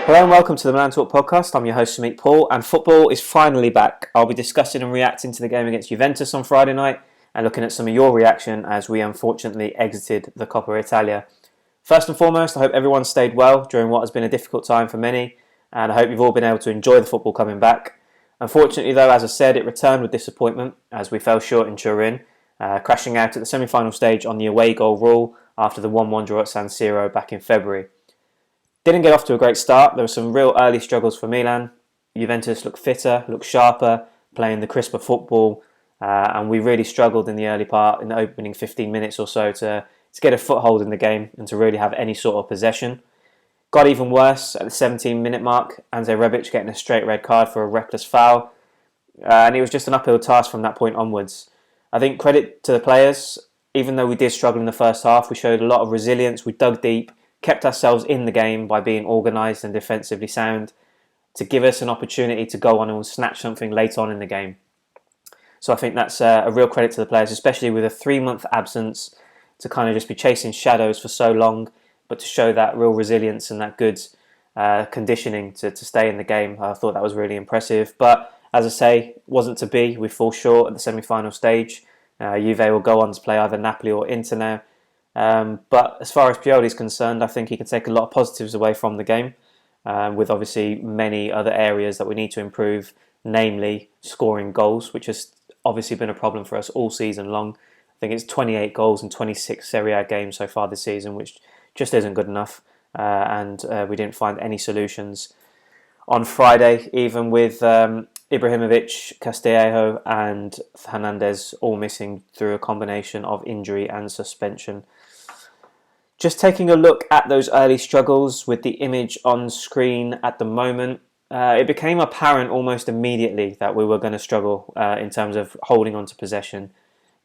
Hello and welcome to the Milan Talk podcast. I'm your host, Sumit Paul, and football is finally back. I'll be discussing and reacting to the game against Juventus on Friday night and looking at some of your reaction as we unfortunately exited the Coppa Italia. First and foremost, I hope everyone stayed well during what has been a difficult time for many, and I hope you've all been able to enjoy the football coming back. Unfortunately though, as I said, it returned with disappointment as we fell short in Turin, crashing out at the semi-final stage on the away goal rule after the 1-1 draw at San Siro back in February. Didn't get off to a great start. There were some real early struggles for Milan. Juventus looked fitter, looked sharper, playing the crisper football, and we really struggled in the early part, in the opening 15 minutes or so, to get a foothold in the game and to really have any sort of possession. Got even worse at the 17-minute mark, Rebic getting a straight red card for a reckless foul, and it was just an uphill task from that point onwards. I think credit to the players. Even though we did struggle in the first half, we showed a lot of resilience, we dug deep, kept ourselves in the game by being organised and defensively sound to give us an opportunity to go on and snatch something late on in the game. So I think that's a real credit to the players, especially with a 3-month absence, to kind of just be chasing shadows for so long, but to show that real resilience and that good conditioning to stay in the game. I thought that was really impressive. But as I say, wasn't to be. We fall short at the semi-final stage. Juve will go on to play either Napoli or Inter now. But as far as Pioli is concerned, I think he can take a lot of positives away from the game, with obviously many other areas that we need to improve, namely scoring goals, which has obviously been a problem for us all season long. I think it's 28 goals in 26 Serie A games so far this season, which just isn't good enough, and we didn't find any solutions on Friday, even with Ibrahimovic, Castillejo and Hernandez all missing through a combination of injury and suspension. Just taking a look at those early struggles with the image on screen at the moment, it became apparent almost immediately that we were going to struggle in terms of holding on to possession.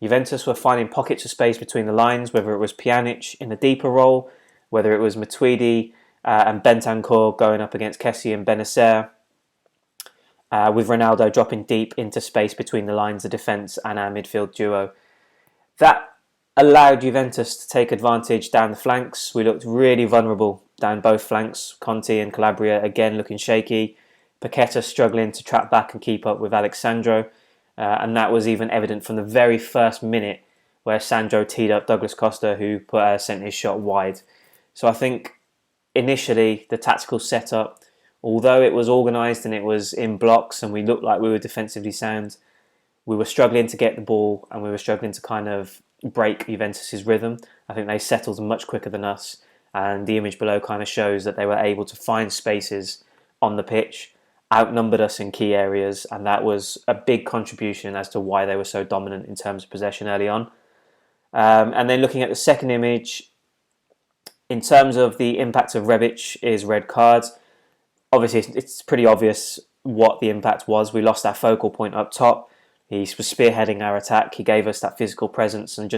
Juventus were finding pockets of space between the lines, whether it was Pjanic in a deeper role, whether it was Matuidi and Bentancur going up against Kessie and Benacer, with Ronaldo dropping deep into space between the lines of defence and our midfield duo. That allowed Juventus to take advantage down the flanks. We looked really vulnerable down both flanks. Conti and Calabria again looking shaky. Paqueta struggling to track back and keep up with Alexandro. And that was even evident from the very first minute where Sandro teed up Douglas Costa, who sent his shot wide. So I think initially the tactical setup, although it was organised and it was in blocks and we looked like we were defensively sound, we were struggling to get the ball and we were struggling to kind of break Juventus's rhythm. I think they settled much quicker than us, and the image below kind of shows that they were able to find spaces on the pitch, outnumbered us in key areas, and that was a big contribution as to why they were so dominant in terms of possession early on. And then looking at the second image, in terms of the impact of Rebic is red cards. Obviously, it's pretty obvious what the impact was. We lost our focal point up top. He was spearheading our attack. He gave us that physical presence and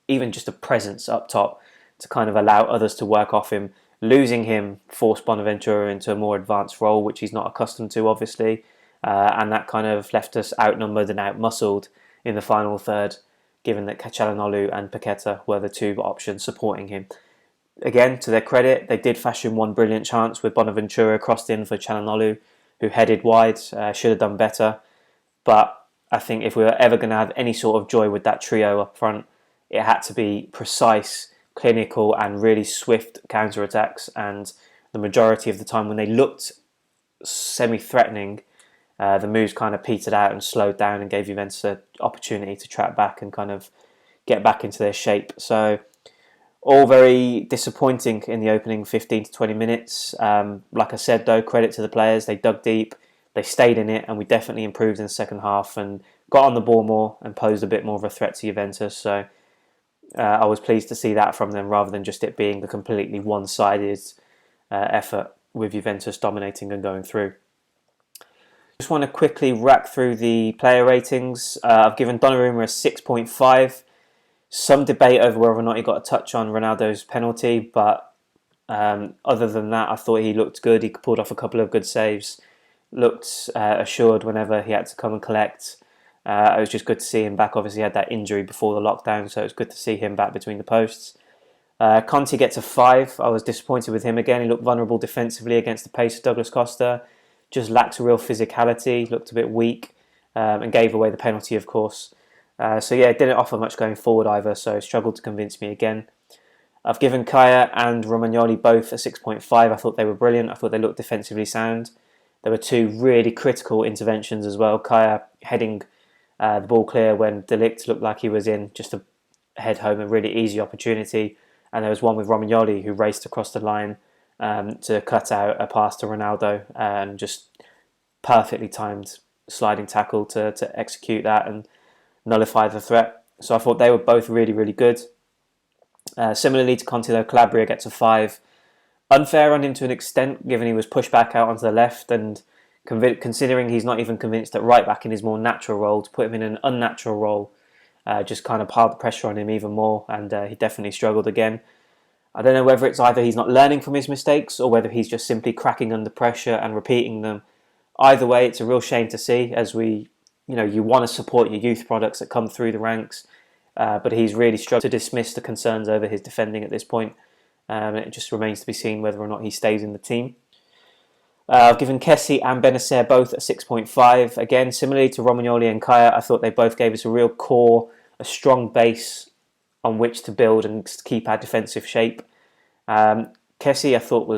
even just a presence up top to kind of allow others to work off him. Losing him forced Bonaventura into a more advanced role, which he's not accustomed to, obviously. And that kind of left us outnumbered and outmuscled in the final third, given that Calhanoglu and Paqueta were the two options supporting him. Again, to their credit, they did fashion one brilliant chance with Bonaventura crossed in for Calhanoglu, who headed wide, should have done better. But I think if we were ever going to have any sort of joy with that trio up front, it had to be precise, clinical and really swift counter-attacks. And the majority of the time when they looked semi-threatening, the moves kind of petered out and slowed down and gave Juventus an opportunity to track back and kind of get back into their shape. So all very disappointing in the opening 15 to 20 minutes. Like I said though, credit to the players. They dug deep, they stayed in it, and we definitely improved in the second half and got on the ball more and posed a bit more of a threat to Juventus. So I was pleased to see that from them rather than just it being the completely one-sided effort with Juventus dominating and going through. Just want to quickly rack through the player ratings. I've given Donnarumma a 6.5. Some debate over whether or not he got a touch on Ronaldo's penalty, but other than that, I thought he looked good. He pulled off a couple of good saves, looked assured whenever he had to come and collect. It was just good to see him back. Obviously, he had that injury before the lockdown, so it was good to see him back between the posts. Conte gets a 5. I was disappointed with him again. He looked vulnerable defensively against the pace of Douglas Costa. Just lacked a real physicality, looked a bit weak, and gave away the penalty, of course. So yeah, it didn't offer much going forward either, so struggled to convince me again. I've given Kaya and Romagnoli both a 6.5. I thought they were brilliant. I thought they looked defensively sound. There were 2 really critical interventions as well. Kaya heading the ball clear when De Ligt looked like he was in just to head home a really easy opportunity. And there was one with Romagnoli who raced across the line to cut out a pass to Ronaldo, and just perfectly timed sliding tackle to execute that and nullify the threat. So I thought they were both really, really good. Similarly to Conte, though, Calabria gets a 5. Unfair on him to an extent, given he was pushed back out onto the left, and considering he's not even convinced at right back in his more natural role, to put him in an unnatural role just kind of piled the pressure on him even more, and he definitely struggled again. I don't know whether it's either he's not learning from his mistakes or whether he's just simply cracking under pressure and repeating them. Either way, it's a real shame to see, as you want to support your youth products that come through the ranks, but he's really struggled to dismiss the concerns over his defending at this point. It just remains to be seen whether or not he stays in the team. I've given Kessie and Benacer both a 6.5. Again, similarly to Romagnoli and Kaya, I thought they both gave us a real core, a strong base on which to build and keep our defensive shape. Kessie, I thought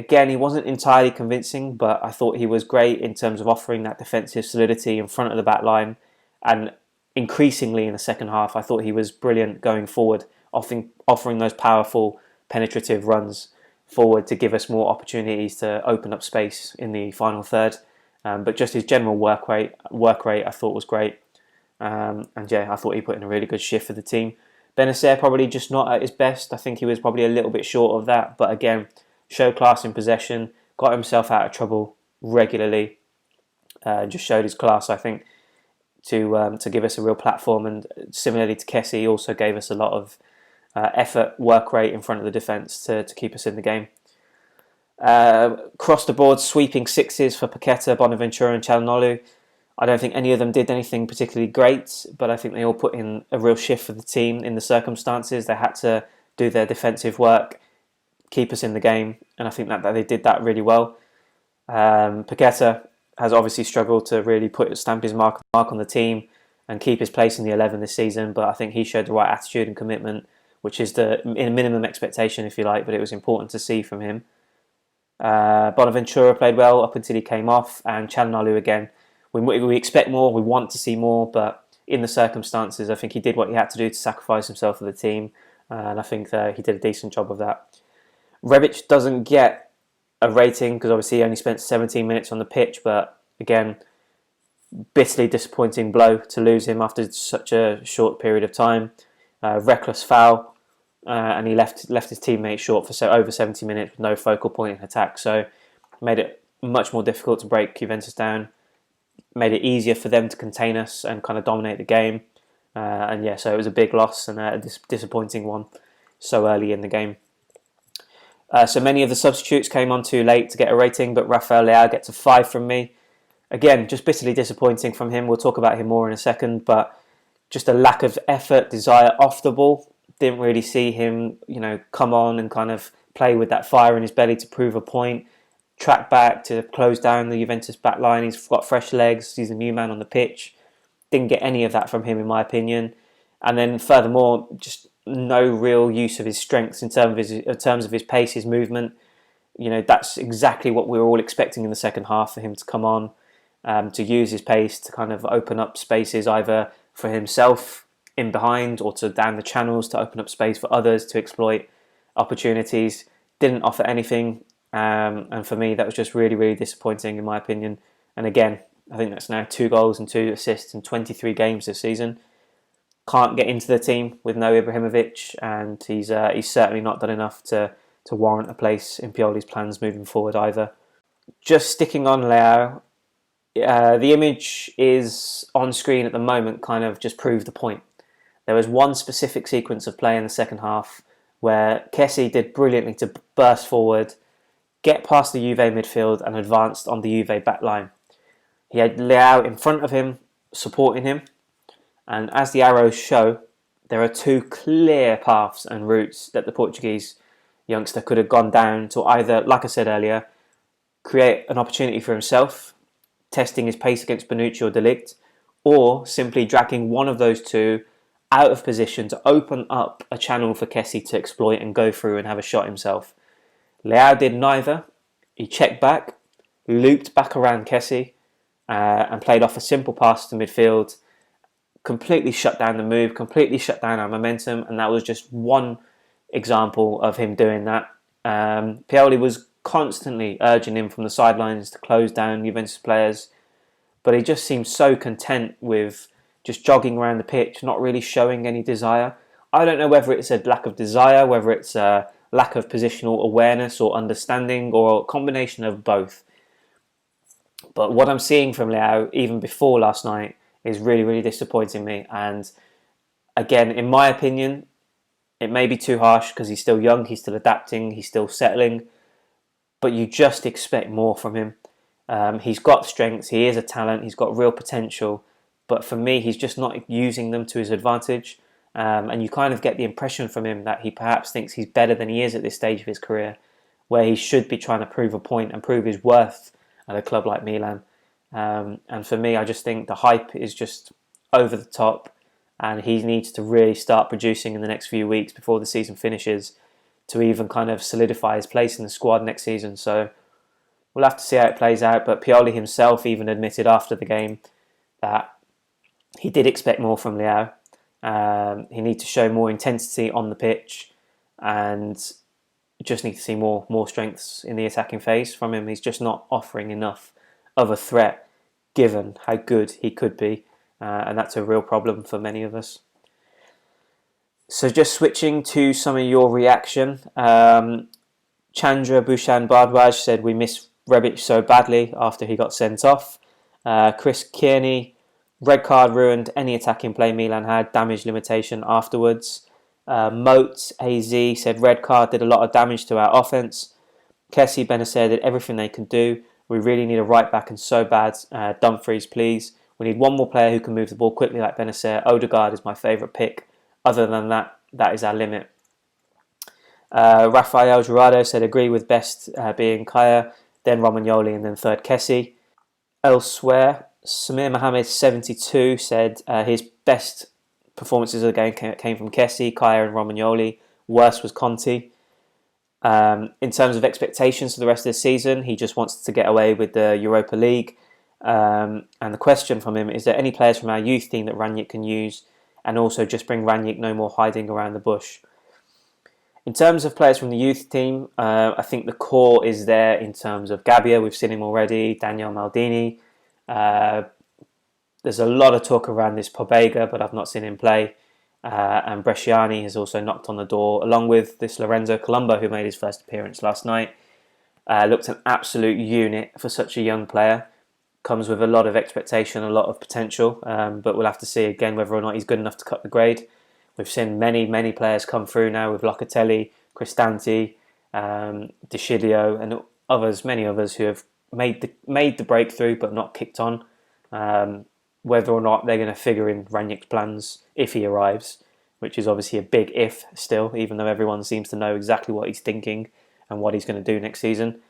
he wasn't entirely convincing, but I thought he was great in terms of offering that defensive solidity in front of the back line. And increasingly in the second half, I thought he was brilliant going forward, offering those powerful, penetrative runs forward to give us more opportunities to open up space in the final third. But just his general work rate I thought was great. And yeah, I thought he put in a really good shift for the team. Benacer probably just not at his best. I think he was probably a little bit short of that. But again, showed class in possession, got himself out of trouble regularly. Just showed his class, I think, to give us a real platform. And similarly to Kessie, he also gave us a lot of effort, work rate in front of the defence to keep us in the game. Across the board, sweeping 6s for Paqueta, Bonaventura and Calhanoglu. I don't think any of them did anything particularly great, but I think they all put in a real shift for the team in the circumstances. They had to do their defensive work, keep us in the game, and I think that they did that really well. Paqueta has obviously struggled to really stamp his mark on the team and keep his place in the 11 this season, but I think he showed the right attitude and commitment, which is the minimum expectation, if you like, but it was important to see from him. Bonaventura played well up until he came off, and Calhanoglu again. We expect more, we want to see more, but in the circumstances, I think he did what he had to do to sacrifice himself for the team, and I think he did a decent job of that. Rebic doesn't get a rating because obviously he only spent 17 minutes on the pitch, but again, bitterly disappointing blow to lose him after such a short period of time. Reckless foul, and he left his teammate short for over 70 minutes with no focal point in attack, so made it much more difficult to break Juventus down. Made it easier for them to contain us and kind of dominate the game. And yeah, so it was a big loss and a disappointing one so early in the game. So many of the substitutes came on too late to get a rating, but Rafael Leao gets a 5 from me. Again, just bitterly disappointing from him. We'll talk about him more in a second, but just a lack of effort, desire off the ball. Didn't really see him, come on and kind of play with that fire in his belly to prove a point. Track back to close down the Juventus back line. He's got fresh legs. He's a new man on the pitch. Didn't get any of that from him, in my opinion. And then furthermore, just no real use of his strengths in terms of his pace, his movement. That's exactly what we were all expecting in the second half, for him to come on, to use his pace to kind of open up spaces either for himself in behind or to down the channels to open up space for others to exploit opportunities. Didn't offer anything. And for me, that was just really, really disappointing in my opinion. And again, I think that's now 2 goals and 2 assists in 23 games this season. Can't get into the team with no Ibrahimovic, and he's certainly not done enough to warrant a place in Pioli's plans moving forward either. Just sticking on Leao, the image is on screen at the moment kind of just proved the point. There was one specific sequence of play in the second half where Kessie did brilliantly to burst forward, get past the Juve midfield and advanced on the Juve back line. He had Leao in front of him, supporting him, and as the arrows show, there are two clear paths and routes that the Portuguese youngster could have gone down to either, like I said earlier, create an opportunity for himself, testing his pace against Bonucci or De Ligt, or simply dragging one of those two out of position to open up a channel for Kessie to exploit and go through and have a shot himself. Leao did neither. He checked back, looped back around Kessie, and played off a simple pass to midfield, completely shut down the move, completely shut down our momentum, and that was just one example of him doing that. Pioli was constantly urging him from the sidelines to close down Juventus players, but he just seemed so content with just jogging around the pitch, not really showing any desire. I don't know whether it's a lack of desire, whether it's a lack of positional awareness or understanding, or a combination of both. But what I'm seeing from Leao, even before last night, is really, really disappointing me. And again, in my opinion, it may be too harsh because he's still young, he's still adapting, he's still settling, but you just expect more from him. He's got strengths, he is a talent, he's got real potential, but for me, he's just not using them to his advantage. And you kind of get the impression from him that he perhaps thinks he's better than he is at this stage of his career, where he should be trying to prove a point and prove his worth at a club like Milan. And for me, I just think the hype is just over the top, and he needs to really start producing in the next few weeks before the season finishes to even kind of solidify his place in the squad next season. So we'll have to see how it plays out. But Pioli himself even admitted after the game that he did expect more from Leao. He needs to show more intensity on the pitch, and just need to see more strengths in the attacking phase from him. He's just not offering enough of a threat given how good he could be, and that's a real problem for many of us. So just switching to some of your reaction, Chandra Bhushan Bhardwaj said we miss Rebic so badly after he got sent off. Chris Kearney, red card ruined any attacking play Milan had, damage limitation afterwards. Moat AZ said red card did a lot of damage to our offence. Kessie Benacer did everything they can do. We really need a right back and so bad. Dumfries, please. We need one more player who can move the ball quickly like Benacer. Odegaard is my favourite pick. Other than that, that is our limit. Rafael Jurado said agree with best being Kaya, then Romagnoli, and then third Kessie. Elsewhere, Samir Mohammed 72 said his best performances of the game came from Kessie, Kaya, and Romagnoli. Worst was Conti. In terms of expectations for the rest of the season, he just wants to get away with the Europa League. And the question from him is there any players from our youth team that Rangnick can use, and also just bring Rangnick no more hiding around the bush. In terms of players from the youth team, I think the core is there in terms of Gabbia. We've seen him already. Daniel Maldini. There's a lot of talk around this Pobega, but I've not seen him play. And Bresciani has also knocked on the door, along with this Lorenzo Colombo, who made his first appearance last night. Looked an absolute unit for such a young player. Comes with a lot of expectation, a lot of potential, but we'll have to see again whether or not he's good enough to cut the grade. We've seen many players come through now with Locatelli, Cristante, De Sciglio, and many others who have made the breakthrough but not kicked on. Whether or not they're going to figure in Rangnick's plans if he arrives, which is obviously a big if still, even though everyone seems to know exactly what he's thinking and what he's going to do next season.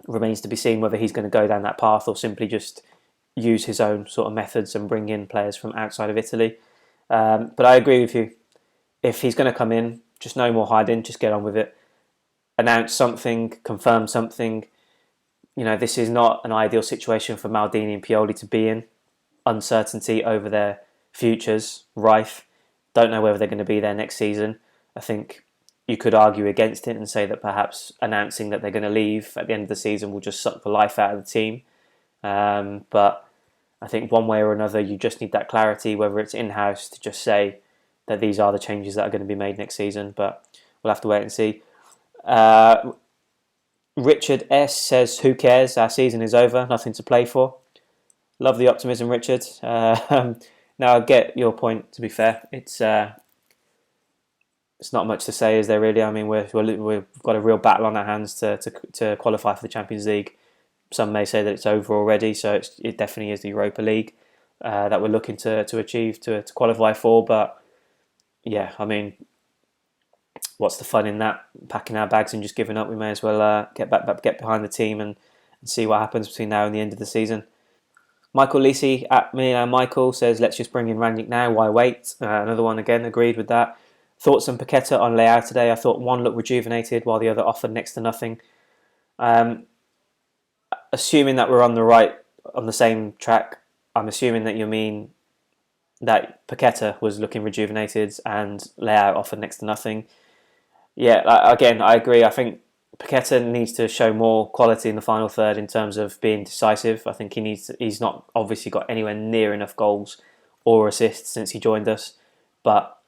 Remains to be seen whether he's going to go down that path or simply just use his own sort of methods and bring in players from outside of Italy. But I agree with you. If he's going to come in, just no more hiding, just get on with it. Announce something, confirm something. You know, this is not an ideal situation for Maldini and Pioli to be in. Uncertainty over their futures, rife. Don't know whether they're going to be there next season. I think you could argue against it and say that perhaps announcing that they're going to leave at the end of the season will just suck the life out of the team. But I think one way or another, you just need that clarity, whether it's in-house, to just say that these are the changes that are going to be made next season. But we'll have to wait and see. Richard S says, who cares? Our season is over. Nothing to play for. Love the optimism, Richard. Now, I get your point, to be fair. It's not much to say, is there really? I mean, we've got a real battle on our hands to qualify for the Champions League. Some may say that it's over already, so it definitely is the Europa League. that we're looking to achieve, to qualify for. But yeah, I mean, what's the fun in that? Packing our bags and just giving up. We may as well get behind the team and see what happens between now and the end of the season. Michael Lisi at Milan Michael says, let's just bring in Rangnick now, why wait? Another one again, agreed with that. Thoughts on Paqueta on Leao today? I thought one looked rejuvenated while the other offered next to nothing. Assuming that we're on the same track, I'm assuming that you mean that Paqueta was looking rejuvenated and Leao offered next to nothing. Yeah, again, I agree. I think Paqueta needs to show more quality in the final third in terms of being decisive. I think he's not obviously got anywhere near enough goals or assists since he joined us. But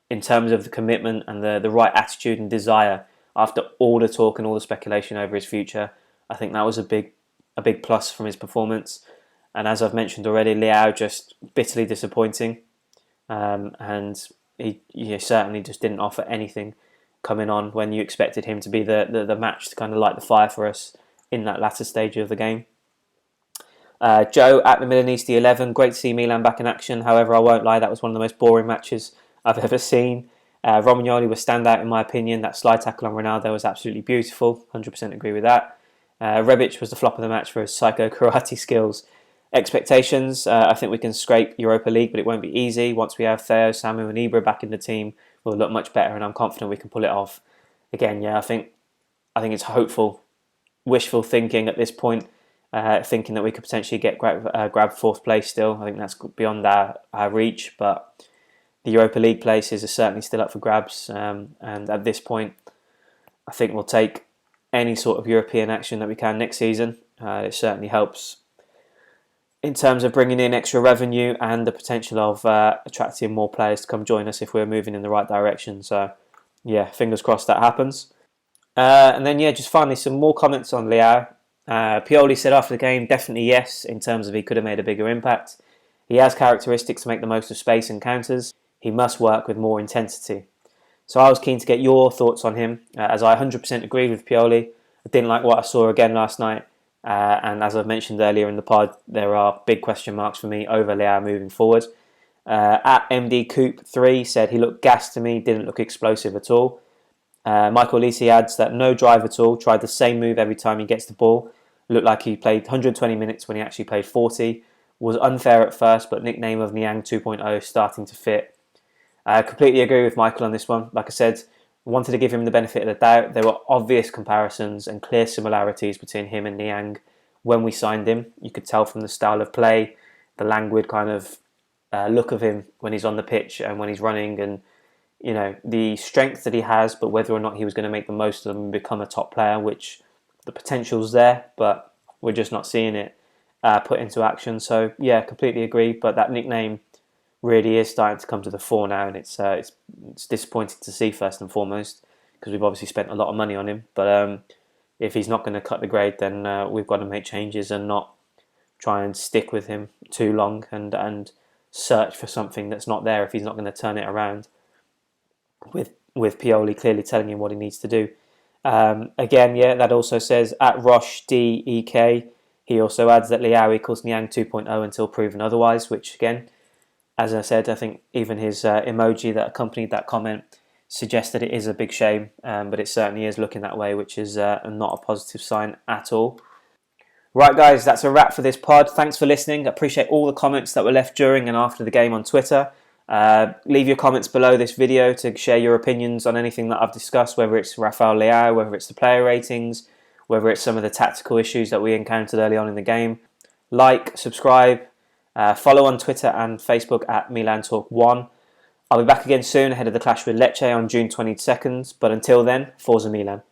in terms of the commitment and the right attitude and desire, after all the talk and all the speculation over his future, I think that was a big plus from his performance. And as I've mentioned already, Leao just bitterly disappointing. And he certainly just didn't offer anything coming on when you expected him to be the match to kind of light the fire for us in that latter stage of the game. Joe at the Milanisti 11, great to see Milan back in action. However, I won't lie, that was one of the most boring matches I've ever seen. Romagnoli was standout in my opinion. That slide tackle on Ronaldo was absolutely beautiful. 100% agree with that. Rebic was the flop of the match for his psycho karate skills. Expectations, I think we can scrape Europa League, but it won't be easy. Once we have Theo, Samu and Ibra back in the team, we'll look much better, and I'm confident we can pull it off. Again, yeah, I think it's hopeful, wishful thinking at this point, thinking that we could potentially grab fourth place still. I think that's beyond our reach, but the Europa League places are certainly still up for grabs, and at this point, I think we'll take any sort of European action that we can next season. It certainly helps in terms of bringing in extra revenue and the potential of attracting more players to come join us if we're moving in the right direction. So, yeah, fingers crossed that happens. And then, yeah, just finally some more comments on Leao. Pioli said after the game, definitely yes, in terms of he could have made a bigger impact. He has characteristics to make the most of space and counters. He must work with more intensity. So I was keen to get your thoughts on him, as I 100% agree with Pioli. I didn't like what I saw again last night. And as I've mentioned earlier in the pod, there are big question marks for me over Leao moving forward. At MD Coop 3 said he looked gassed to me, didn't look explosive at all. Michael Lisi adds that no drive at all, tried the same move every time he gets the ball. Looked like he played 120 minutes when he actually played 40. Was unfair at first, but nickname of Niang 2.0 starting to fit. I completely agree with Michael on this one. Like I said, wanted to give him the benefit of the doubt. There were obvious comparisons and clear similarities between him and Niang when we signed him. You could tell from the style of play, the languid kind of look of him when he's on the pitch and when he's running, and the strength that he has, but whether or not he was going to make the most of them and become a top player, which the potential's there, but we're just not seeing it put into action. So yeah, completely agree. But that nickname really is starting to come to the fore now, and it's disappointing to see first and foremost, because we've obviously spent a lot of money on him. But if he's not going to cut the grade, then we've got to make changes and not try and stick with him too long and search for something that's not there if he's not going to turn it around. With Pioli clearly telling him what he needs to do. Again, yeah, that also says at Rosh DEK, he also adds that Leao equals Niang 2.0 until proven otherwise, which again, as I said, I think even his emoji that accompanied that comment suggests that it is a big shame, but it certainly is looking that way, which is not a positive sign at all. Right, guys, that's a wrap for this pod. Thanks for listening. I appreciate all the comments that were left during and after the game on Twitter. Leave your comments below this video to share your opinions on anything that I've discussed, whether it's Rafael Leao, whether it's the player ratings, whether it's some of the tactical issues that we encountered early on in the game. Like, subscribe, follow on Twitter and Facebook at Milan Talk 1. I'll be back again soon ahead of the clash with Lecce on June 22nd, but until then, Forza Milan.